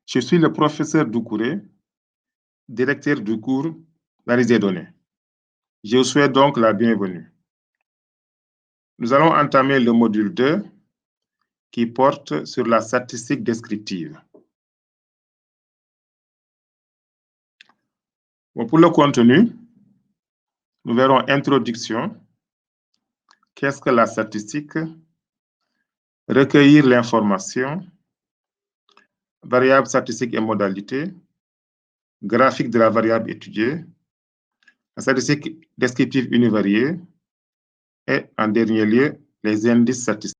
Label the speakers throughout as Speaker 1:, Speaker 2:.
Speaker 1: Je suis le professeur Doucouré, directeur du cours d'analyse des données. Je vous souhaite donc la bienvenue. Nous allons entamer le module 2 qui porte sur la statistique descriptive. Bon, pour le contenu, nous verrons introduction, qu'est-ce que la statistique, recueillir l'information, variables statistiques et modalités, graphique de la variable étudiée, la statistique descriptive univariée et, en dernier lieu, les indices statistiques.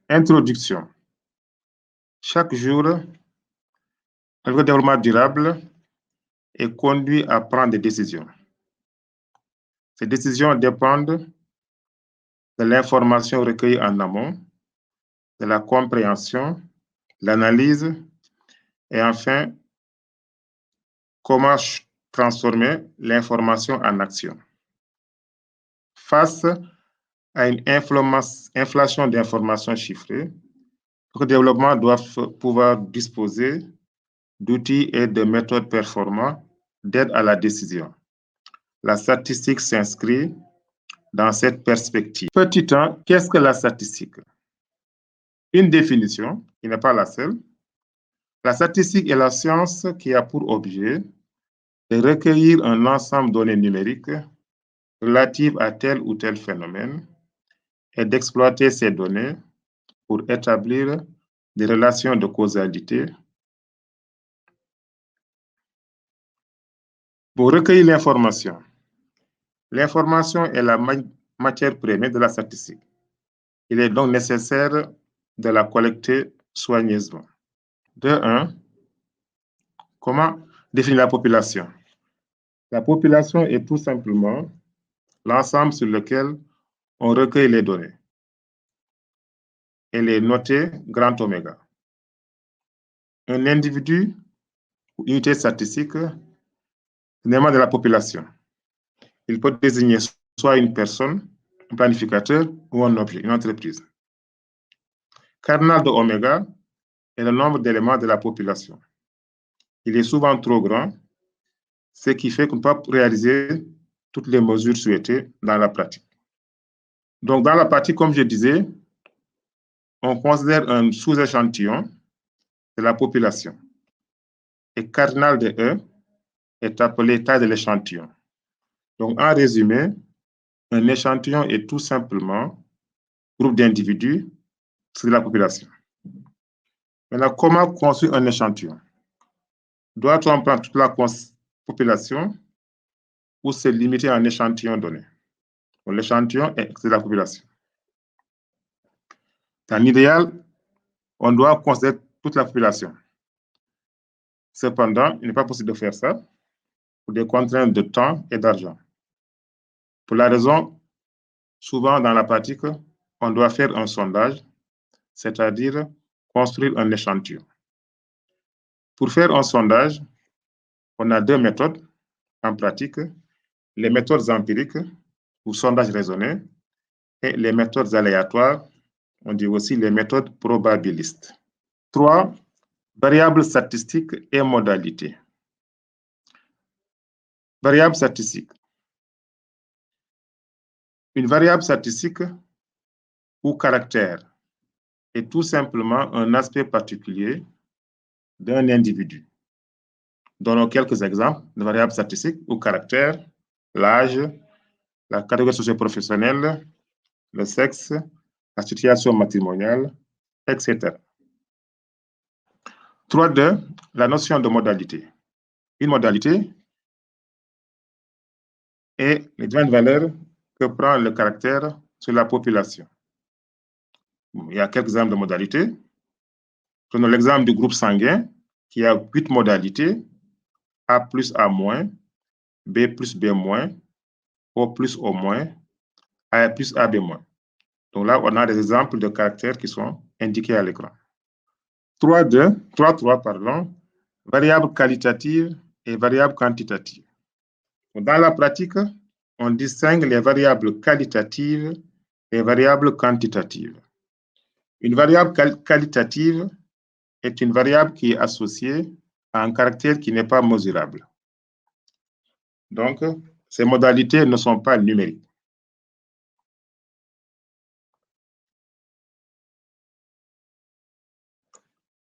Speaker 1: Introduction. Chaque jour, le développement durable est conduit à prendre des décisions. Ces décisions dépendent de l'information recueillie en amont, de la compréhension, l'analyse et enfin, comment transformer l'information en action. Face à une inflation d'informations chiffrées, le développement doit pouvoir disposer d'outils et de méthodes performants d'aide à la décision. La statistique s'inscrit dans cette perspective. Petit 1, qu'est-ce que la statistique? Une définition, qui n'est pas la seule. La statistique est la science qui a pour objet de recueillir un ensemble de données numériques relatives à tel ou tel phénomène et d'exploiter ces données pour établir des relations de causalité. Pour recueillir l'information. L'information est la matière première de la statistique. Il est donc nécessaire de la collecter soigneusement. De 1, comment définir la population? La population est tout simplement l'ensemble sur lequel on recueille les données. Elle est notée grand oméga. Un individu ou unité statistique, l'élément de la population. Il peut désigner soit une personne, un planificateur ou un objet, une entreprise. Cardinal de oméga est le nombre d'éléments de la population. Il est souvent trop grand, ce qui fait qu'on ne peut pas réaliser toutes les mesures souhaitées dans la pratique. Donc, dans la pratique, comme je disais, on considère un sous-échantillon de la population. Et cardinal de E est appelé taille de l'échantillon. Donc, en résumé, un échantillon est tout simplement un groupe d'individus sur la population. Maintenant, comment construire un échantillon? Doit-on prendre toute la population ou se limiter à un échantillon donné? L'échantillon est de la population. Dans l'idéal, on doit considérer toute la population. Cependant, il n'est pas possible de faire ça pour des contraintes de temps et d'argent. Pour la raison, souvent dans la pratique, on doit faire un sondage, c'est-à-dire construire un échantillon. Pour faire un sondage, on a deux méthodes en pratique, les méthodes empiriques ou sondage raisonné et les méthodes aléatoires, on dit aussi les méthodes probabilistes. 3. Variables statistiques et modalités. Variable statistique. Une variable statistique ou caractère est tout simplement un aspect particulier d'un individu. Donnons quelques exemples de variables statistiques ou caractères: l'âge, la catégorie socio-professionnelle, le sexe, la situation matrimoniale, etc. 3.2. La notion de modalité. Une modalité est les différentes valeurs que prend le caractère sur la population. Il y a quelques exemples de modalités. Prenons l'exemple du groupe sanguin qui a 8 modalités: A plus A moins, B plus B moins, O plus O moins, A plus AB moins. Donc là, on a des exemples de caractères qui sont indiqués à l'écran. 3.3, pardon, variables qualitatives et variables quantitatives. Dans la pratique, on distingue les variables qualitatives et variables quantitatives. Une variable qualitative est une variable qui est associée à un caractère qui n'est pas mesurable. Donc, ces modalités ne sont pas numériques.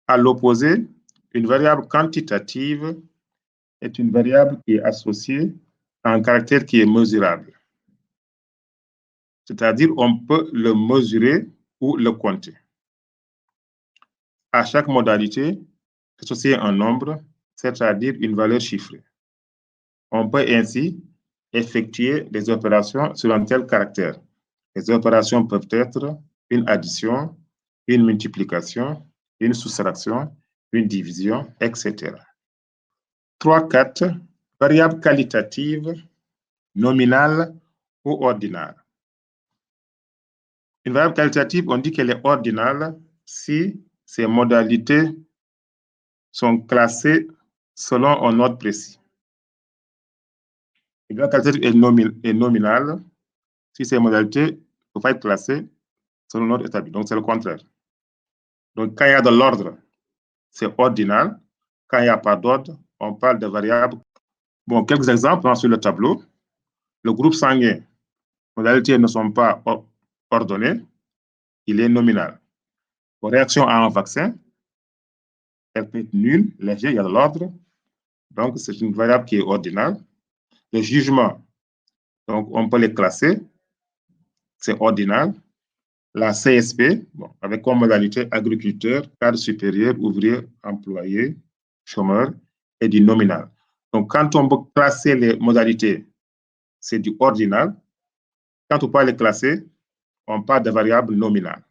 Speaker 1: À l'opposé, une variable quantitative est une variable qui est associée à un caractère qui est mesurable. C'est-à-dire, on peut le mesurer ou le compter. À chaque modalité, associer un nombre, c'est-à-dire une valeur chiffrée. On peut ainsi effectuer des opérations sur un tel caractère. Les opérations peuvent être une addition, une multiplication, une soustraction, une division, etc. 3.4. Variables qualitatives, nominales ou ordinales. Une variable qualitative, on dit qu'elle est ordinale si ses modalités sont classées selon un ordre précis. Une variable qualitative est nominale si ces modalités ne peuvent pas être classées selon un ordre établi. Donc, c'est le contraire. Donc, quand il y a de l'ordre, c'est ordinal. Quand il n'y a pas d'ordre, on parle de variables. Bon, quelques exemples sur le tableau. Le groupe sanguin, les modalités ne sont pas ordonnées, il est nominal. Pour réaction à un vaccin, elle peut être nulle, légère, il y a de l'ordre. Donc, c'est une variable qui est ordinale. Le jugement, donc on peut les classer, c'est ordinal. La CSP, bon, avec comme modalité agriculteur, cadre supérieur, ouvrier, employé, chômeur, et du nominal. Donc, quand on veut classer les modalités, c'est du ordinal. Quand on peut les classer, on parle de variable nominale.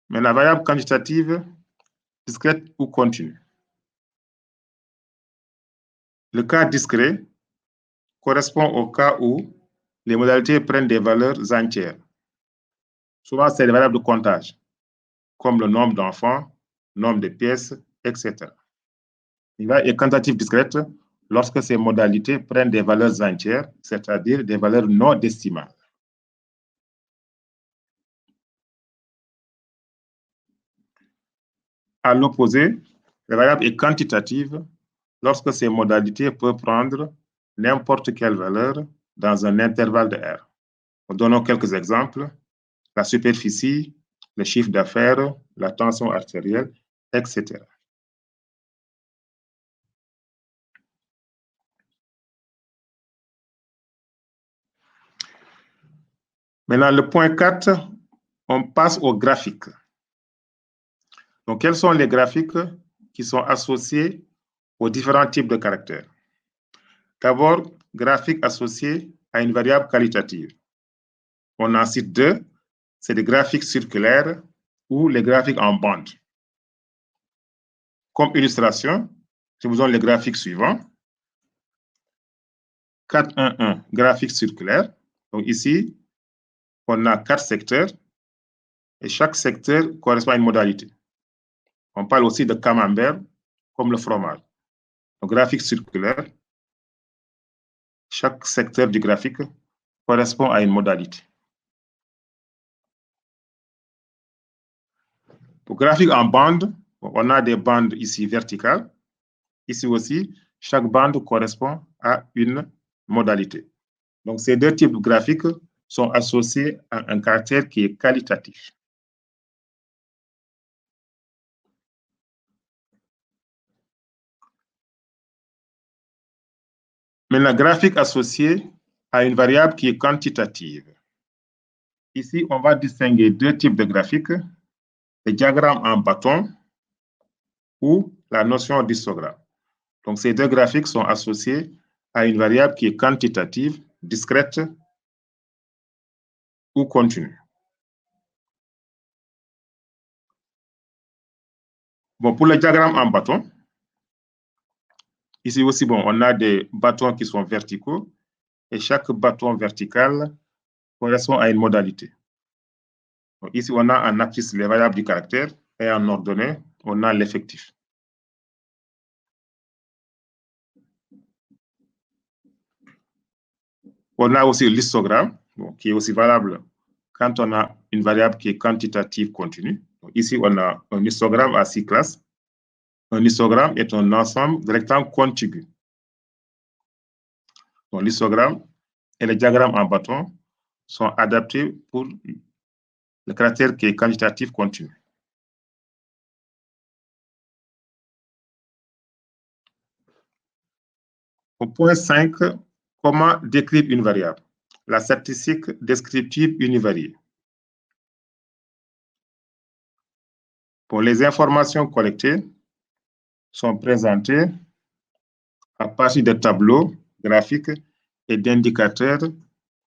Speaker 1: Mais la variable quantitative, discrète ou continue. Le cas discret correspond au cas où les modalités prennent des valeurs entières. Souvent, c'est des variables de comptage, comme le nombre d'enfants, nombre de pièces, etc. Il va être quantitative discrète lorsque ces modalités prennent des valeurs entières, c'est-à-dire des valeurs non décimales. À l'opposé, la variable est quantitative lorsque ces modalités peuvent prendre n'importe quelle valeur dans un intervalle de R. Donnons quelques exemples. La superficie, le chiffre d'affaires, la tension artérielle, etc. Maintenant, le point 4, on passe au graphique. Donc, quels sont les graphiques qui sont associés aux différents types de caractères? D'abord, graphique associé à une variable qualitative. On en cite deux, c'est des graphiques circulaires ou les graphiques en bande. Comme illustration, je vous donne les graphiques suivants. 4.1.1, graphique circulaire. Donc ici, on a 4 secteurs et chaque secteur correspond à une modalité. On parle aussi de camembert comme le fromage. Donc, graphique circulaire, chaque secteur du graphique correspond à une modalité. Pour graphique en bande, on a des bandes ici verticales. Ici aussi, chaque bande correspond à une modalité. Donc, ces deux types de graphiques sont associés à un caractère qui est qualitatif. Maintenant, graphique associé à une variable qui est quantitative. Ici, on va distinguer deux types de graphiques, le diagramme en bâton ou la notion d'histogramme. Donc, ces deux graphiques sont associés à une variable qui est quantitative, discrète ou continue. Bon, pour le diagramme en bâton, ici aussi, bon, on a des bâtons qui sont verticaux et chaque bâton vertical correspond à une modalité. Donc, ici, on a en axis les variables du caractère et en ordonnée, on a l'effectif. On a aussi l'histogramme, bon, qui est aussi valable quand on a une variable qui est quantitative continue. Donc, ici, on a un histogramme à 6 classes. Un histogramme est un ensemble de rectangles contigus. Donc, l'histogramme et le diagramme en bâton sont adaptés pour le caractère qui est quantitatif continu. Au point 5, comment décrire une variable? La statistique descriptive univariée. Pour les informations collectées sont présentées à partir de tableaux graphiques et d'indicateurs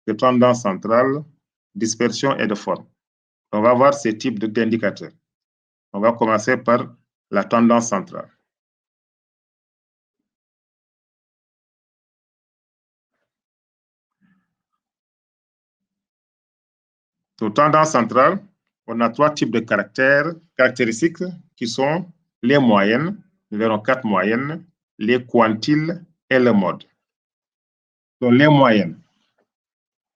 Speaker 1: de tendance centrale, dispersion et de forme. On va voir ces types d'indicateurs. On va commencer par la tendance centrale. Donc, tendance centrale, on a 3 types de caractéristiques qui sont les moyennes, nous verrons 4 moyennes, les quantiles et le mode. Donc, les moyennes.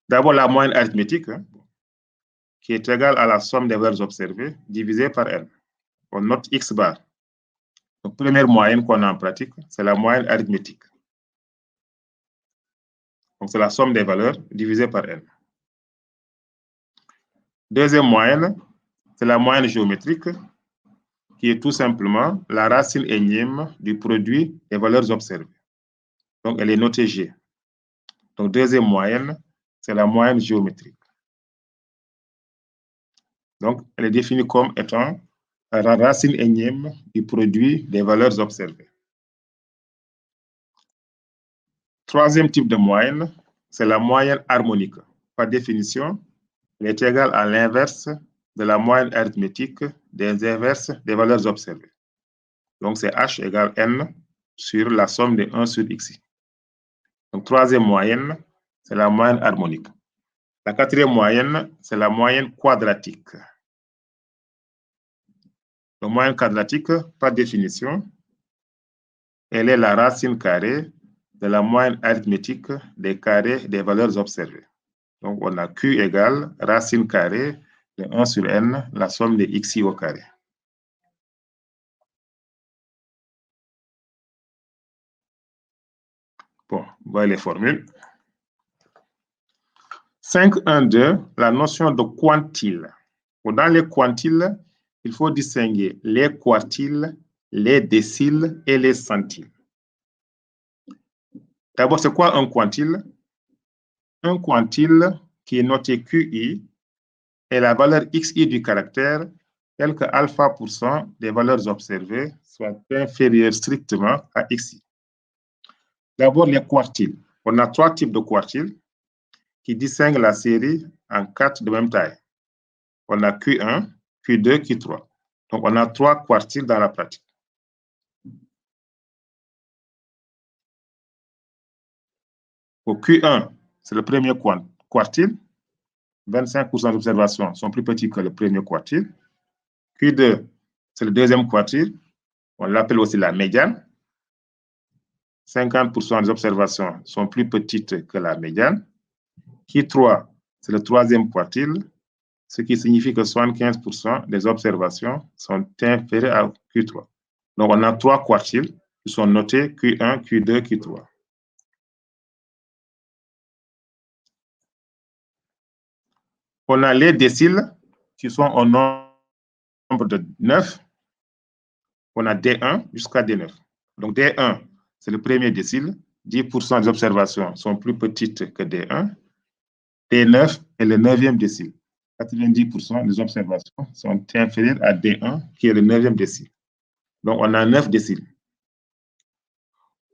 Speaker 1: D'abord, la moyenne arithmétique, qui est égale à la somme des valeurs observées divisée par n. On note x bar. La première moyenne qu'on a en pratique, c'est la moyenne arithmétique. Donc, c'est la somme des valeurs divisée par n. Deuxième moyenne, c'est la moyenne géométrique, qui est tout simplement la racine énième du produit des valeurs observées. Donc, elle est notée G. Donc, deuxième moyenne, c'est la moyenne géométrique. Donc, elle est définie comme étant la racine énième du produit des valeurs observées. Troisième type de moyenne, c'est la moyenne harmonique. Par définition, elle est égale à l'inverse de la moyenne arithmétique des inverses des valeurs observées. Donc, c'est H égale N sur la somme de 1 sur X. Donc, troisième moyenne, c'est la moyenne harmonique. La quatrième moyenne, c'est la moyenne quadratique. La moyenne quadratique, par définition, elle est la racine carrée de la moyenne arithmétique des carrés des valeurs observées. Donc, on a Q égale racine carrée de 1 sur N, la somme de xi au carré. Bon, voilà les formules. 5.1.2, la notion de quantile. Dans les quantiles, il faut distinguer les quartiles, les déciles et les centiles. D'abord, c'est quoi un quantile? Un quantile qui est noté QI est la valeur XI du caractère tel que alpha % des valeurs observées soit inférieur strictement à XI. D'abord, les quartiles. On a 3 types de quartiles qui distinguent la série en 4 de même taille. On a Q1, Q2, Q3. Donc, on a 3 quartiles dans la pratique. Au Q1, c'est le premier quartile. 25% d'observations sont plus petits que le premier quartile. Q2, c'est le deuxième quartile. On l'appelle aussi la médiane. 50% des observations sont plus petites que la médiane. Q3, c'est le troisième quartile, ce qui signifie que 75% des observations sont inférieures à Q3. Donc, on a 3 quartiles qui sont notés Q1, Q2, Q3. On a les déciles qui sont au nombre de 9. On a D1 jusqu'à D9. Donc, D1, c'est le premier décile. 10% des observations sont plus petites que D1. D9 est le 9e décile. 90% des observations sont inférieures à D1, qui est le 9e décile. Donc, on a 9 déciles.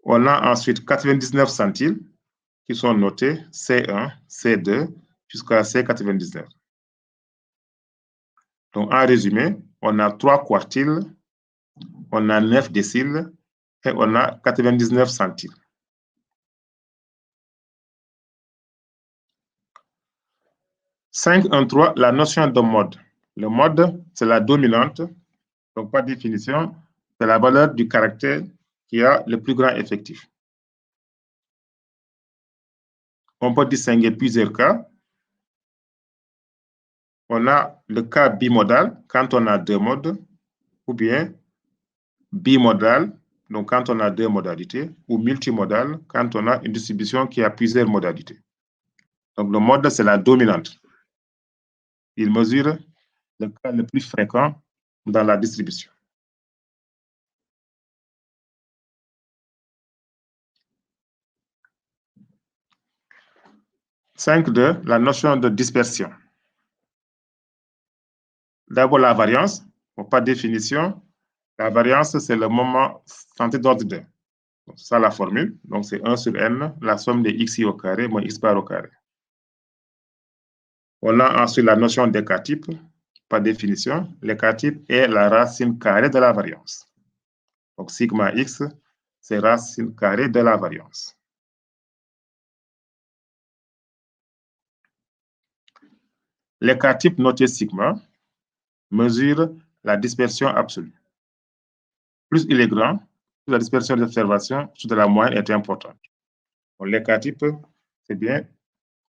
Speaker 1: On a ensuite 99 centiles qui sont notés C1, C2 jusqu'à C99. Donc, en résumé, on a 3 quartiles, on a 9 déciles et on a 99 centiles. « 5.1.3, la notion de mode. Le mode, c'est la dominante. Donc, par définition, c'est la valeur du caractère qui a le plus grand effectif. On peut distinguer plusieurs cas. On a le cas bimodal quand on a deux modes, ou bien bimodal, donc quand on a deux modalités, ou multimodal quand on a une distribution qui a plusieurs modalités. Donc le mode, c'est la dominante. Il mesure le cas le plus fréquent dans la distribution. La notion de dispersion. D'abord, la variance. Par définition, la variance, c'est le moment centré d'ordre 2. C'est ça la formule. Donc, c'est 1 sur n, la somme de xi au carré moins x bar au carré. On a ensuite la notion d'écart-type. Par définition, l'écart-type est la racine carrée de la variance. Donc, sigma x, c'est racine carrée de la variance. L'écart-type noté sigma mesure la dispersion absolue. Plus il est grand, plus la dispersion d'observation sur de la moyenne est importante. L'écart-type, c'est bien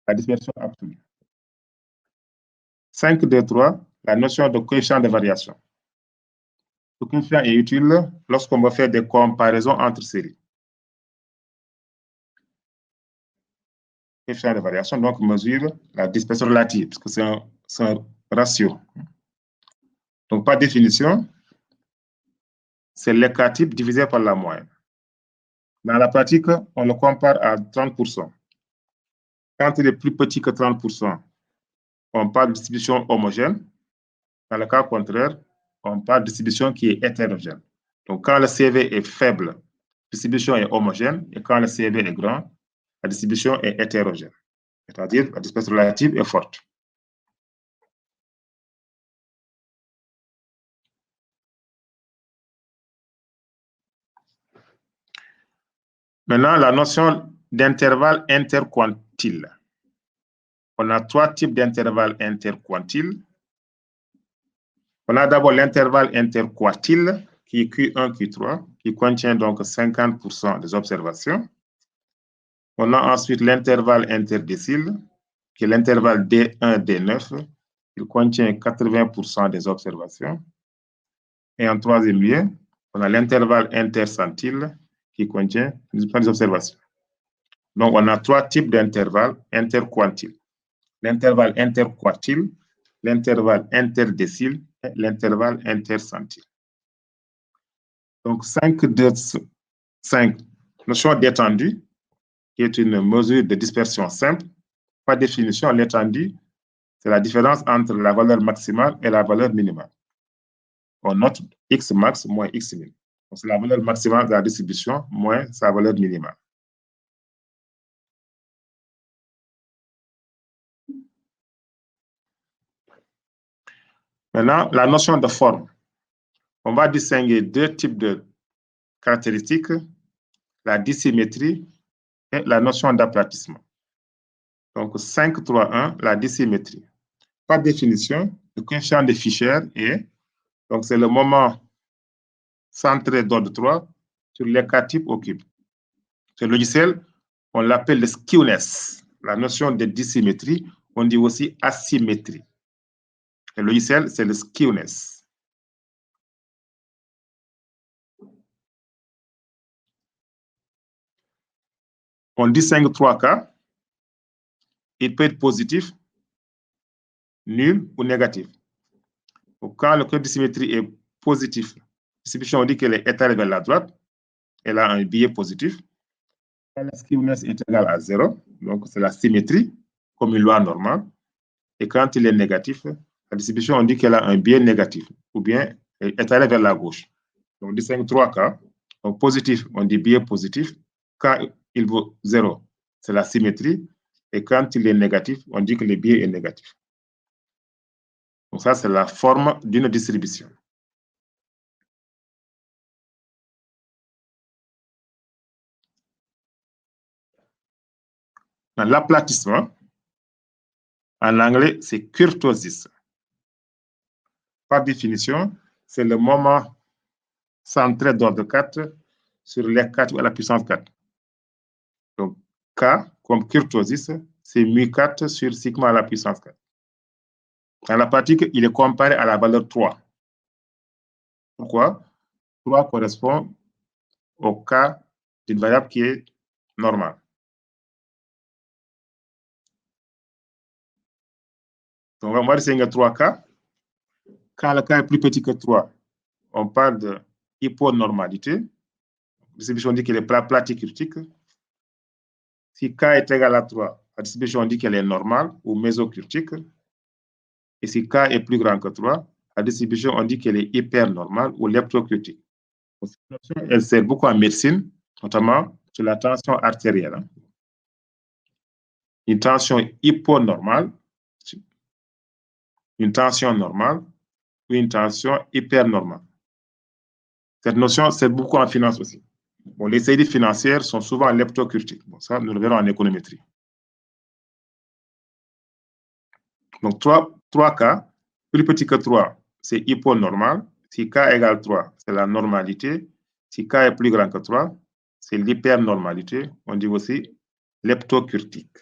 Speaker 1: la dispersion absolue. 5.2.3, la notion de coefficient de variation. Ce coefficient est utile lorsqu'on va faire des comparaisons entre séries. Coefficient de variation, donc, mesure la dispersion relative, parce que c'est un ratio. Donc, par définition, c'est l'écart-type divisé par la moyenne. Dans la pratique, on le compare à 30%. Quand il est plus petit que 30%, on parle de distribution homogène. Dans le cas contraire, on parle de distribution qui est hétérogène. Donc, quand le CV est faible, la distribution est homogène, et quand le CV est grand, la distribution est hétérogène. C'est-à-dire la dispersion relative est forte. Maintenant, la notion d'intervalle interquantile. On a trois types d'intervalles interquantiles. On a d'abord l'intervalle interquartile, qui est Q1, Q3, qui contient donc 50% des observations. On a ensuite l'intervalle interdécile, qui est l'intervalle D1, D9, qui contient 80% des observations. Et en troisième lieu, on a l'intervalle intercentile, qui contient des observations. Donc, on a trois types d'intervalles interquantiles. L'intervalle interquartile, l'intervalle interdécile et l'intervalle intercentile. Donc, 5, notion d'étendue, qui est une mesure de dispersion simple. Par définition, l'étendue, c'est la différence entre la valeur maximale et la valeur minimale. On note x max moins x min. C'est la valeur maximale de la distribution moins sa valeur minimale. Maintenant, la notion de forme. On va distinguer deux types de caractéristiques, la dissymétrie et la notion d'aplatissement. Donc, 5.3.1, la dissymétrie. Par définition, le coefficient de Fisher est, donc c'est le moment centré d'ordre 3 sur l'écart-type au cube. Ce logiciel, on l'appelle le skewness. La notion de dissymétrie, on dit aussi asymétrie. Le logiciel, c'est le skewness. On distingue trois cas. Il peut être positif, nul ou négatif. Donc, quand le coefficient de symétrie est positif, la distribution, on dit qu'elle est étalée vers la droite, elle a un biais positif. Quand la skewness est égale à 0, donc c'est la symétrie, comme une loi normale. Et quand il est négatif, la distribution, on dit qu'elle a un biais négatif, ou bien elle est étalée vers la gauche. Donc, on distingue trois cas. Donc, positif, on dit biais positif. Quand il vaut 0, c'est la symétrie. Et quand il est négatif, on dit que le biais est négatif. Donc, ça, c'est la forme d'une distribution. Dans l'aplatissement, en anglais, c'est kurtosis. Par définition, c'est le moment centré d'ordre 4 sur l'écart à la puissance 4. Donc, K, comme kurtosis, c'est mu 4 sur sigma à la puissance 4. Dans la pratique, il est comparé à la valeur 3. Pourquoi? 3 correspond au cas d'une variable qui est normale. Donc, on va distinguer 3 cas. Quand le cas est plus petit que 3, on parle de hyponormalité. La distribution dit qu'elle est platycritique. Si K est égal à 3, la distribution dit qu'elle est normale ou mésocritique. Et si K est plus grand que 3, la distribution, on dit qu'elle est hypernormale ou leptocritique. Cette notion, elle sert beaucoup en médecine, notamment sur la tension artérielle. Une tension hyponormale, une tension normale ou une tension hypernormale. Cette notion sert beaucoup en finance aussi. Bon, les séries financières sont souvent leptocritiques. Bon, ça, nous le verrons en économétrie. Donc, 3 cas, plus petit que 3, c'est hyponormal. Si K égale 3, c'est la normalité. Si K est plus grand que 3, c'est l'hypernormalité. On dit aussi leptocritique.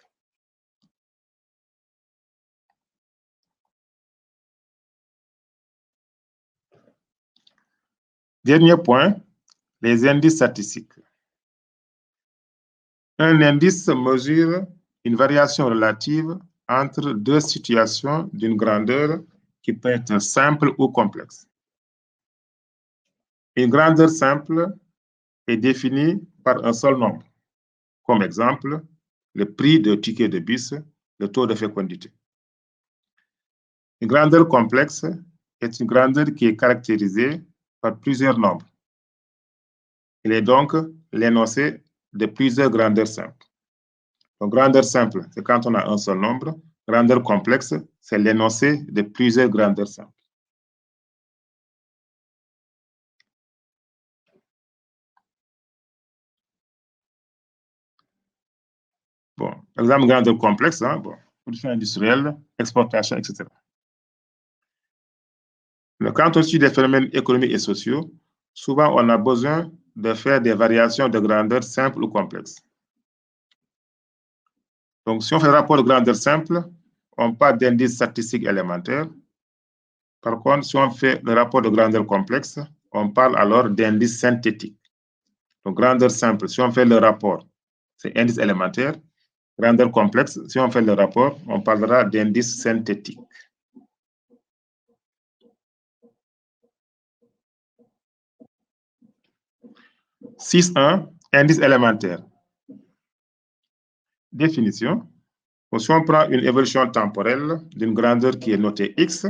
Speaker 1: Dernier point, les indices statistiques. Un indice mesure une variation relative entre deux situations d'une grandeur qui peut être simple ou complexe. Une grandeur simple est définie par un seul nombre. Comme exemple, le prix de ticket de bus, le taux de fécondité. Une grandeur complexe est une grandeur qui est caractérisée par plusieurs nombres. Il est donc l'énoncé de plusieurs grandeurs simples. Donc, grandeur simple, c'est quand on a un seul nombre. Grandeur complexe, c'est l'énoncé de plusieurs grandeurs simples. Bon, exemple grandeur complexe, bon, production industrielle, exportation, etc. Mais quand on suit des phénomènes économiques et sociaux, souvent on a besoin de faire des variations de grandeur simple ou complexe. Donc, si on fait un rapport de grandeur simple, on parle d'indice statistique élémentaire. Par contre, si on fait le rapport de grandeur complexe, on parle alors d'indice synthétique. Donc, grandeur simple, si on fait le rapport, c'est indice élémentaire. Grandeur complexe, si on fait le rapport, on parlera d'indice synthétique. « 6.1, indice élémentaire. Définition. Si on prend une évolution temporelle d'une grandeur qui est notée x,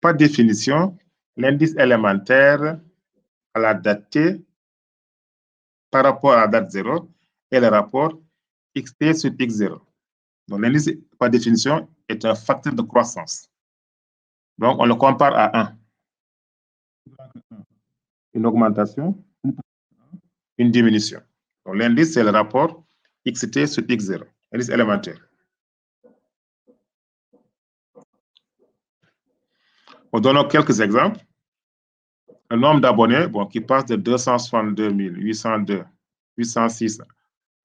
Speaker 1: par définition, l'indice élémentaire à la date t par rapport à la date 0 est le rapport xt sur x0. Donc, l'indice, par définition, est un facteur de croissance. Donc, on le compare à 1. Une augmentation, une diminution. Donc, l'indice, c'est le rapport xt sur x0, l'indice élémentaire. On donne quelques exemples. Le nombre d'abonnés qui passe de 262 806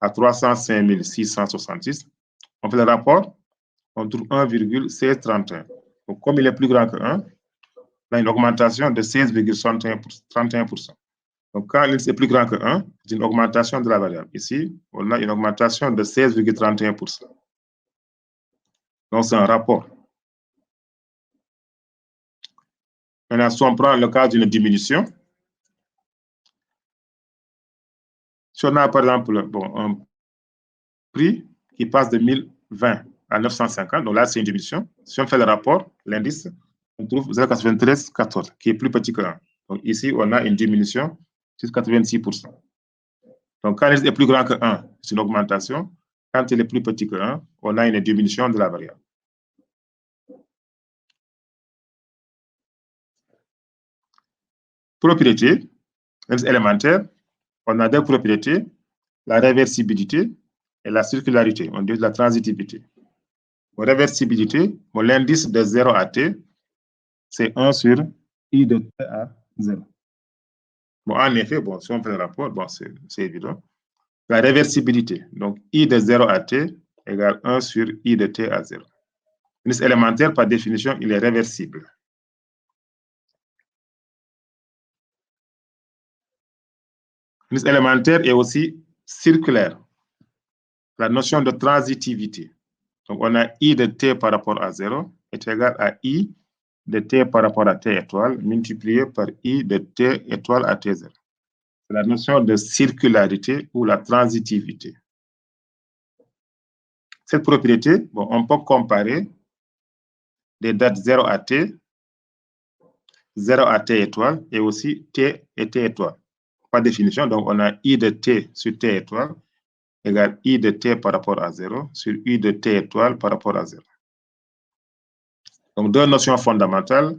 Speaker 1: à 305 666. On fait le rapport, on trouve 1,1631. Donc, comme il est plus grand que 1, on a une augmentation de 16,31%. Donc, quand l'indice est plus grand que 1, c'est une augmentation de la variable. Ici, on a une augmentation de 16,31%. Donc, c'est un rapport. Maintenant, si on prend le cas d'une diminution, si on a par exemple un prix qui passe de 1020 à 950, donc là, c'est une diminution. Si on fait le rapport, l'indice, on trouve 0,9314, qui est plus petit que 1. Donc ici, on a une diminution de 86%. Donc quand l'indice est plus grand que 1, c'est une augmentation. Quand il est plus petit que 1, on a une diminution de la variable. Propriété, l'indice élémentaire, on a deux propriétés, la réversibilité et la circularité. On dit la transitivité. Pour réversibilité, l'indice de 0 à t, c'est 1 sur i de t à 0. Bon, en effet, si on fait le rapport, c'est évident. La réversibilité, donc i de 0 à t égale 1 sur i de t à 0. L'indice élémentaire, par définition, il est réversible. L'indice élémentaire est aussi circulaire. La notion de transitivité. Donc, on a I de t par rapport à 0 est égal à I de t par rapport à t étoile multiplié par I de t étoile à t0. C'est la notion de circularité ou la transitivité. Cette propriété, bon, on peut comparer des dates 0 à t, 0 à t étoile et aussi t et t étoile. Par définition, donc on a I de t sur t étoile égale I de t par rapport à 0 sur I de t étoile par rapport à 0. Donc, deux notions fondamentales,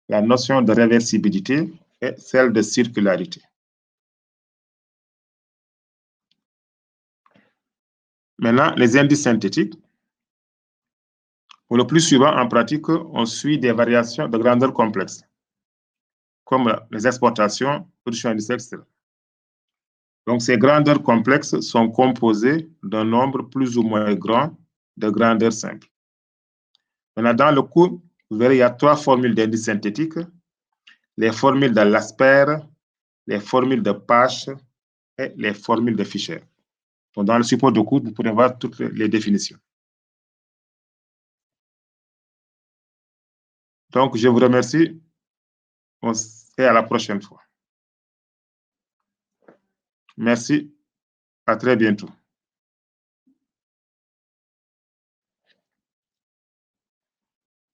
Speaker 1: la notion de réversibilité et celle de circularité. Maintenant, les indices synthétiques. Pour le plus souvent, en pratique, on suit des variations de grandeur complexe, comme les exportations, production industrielle, etc. Donc, ces grandeurs complexes sont composées d'un nombre plus ou moins grand de grandeurs simples. Maintenant, dans le cours, vous verrez, il y a trois formules d'indices synthétiques, les formules de Laspers, les formules de Pache et les formules de Fischer. Donc, dans le support de cours, vous pourrez voir toutes les définitions. Donc, je vous remercie. On se fait à la prochaine fois. Merci. À très bientôt.